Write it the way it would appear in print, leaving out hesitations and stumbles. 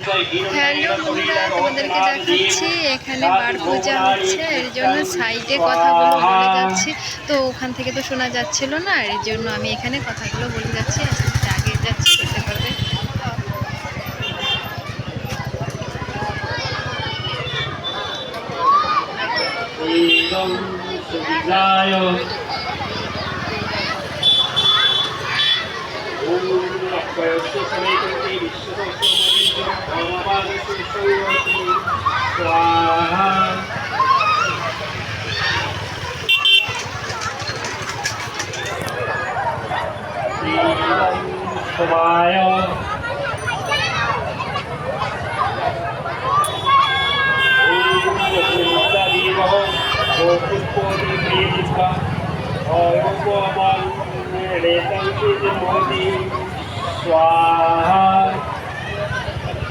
Hello বন্ধুরা, তোমাদেরকে দেখাচ্ছি এখানে বার পূজা হচ্ছে। এর জন্য সাইডে কথাগুলো বলে যাচ্ছি, তো ওখান থেকে তো শোনা যাচ্ছিল না, এর জন্য আমি এখানে কথাগুলো বলে যাচ্ছি। আস্তে আস্তে আগে যাচ্ছি, করতে পারবে। स्वाहा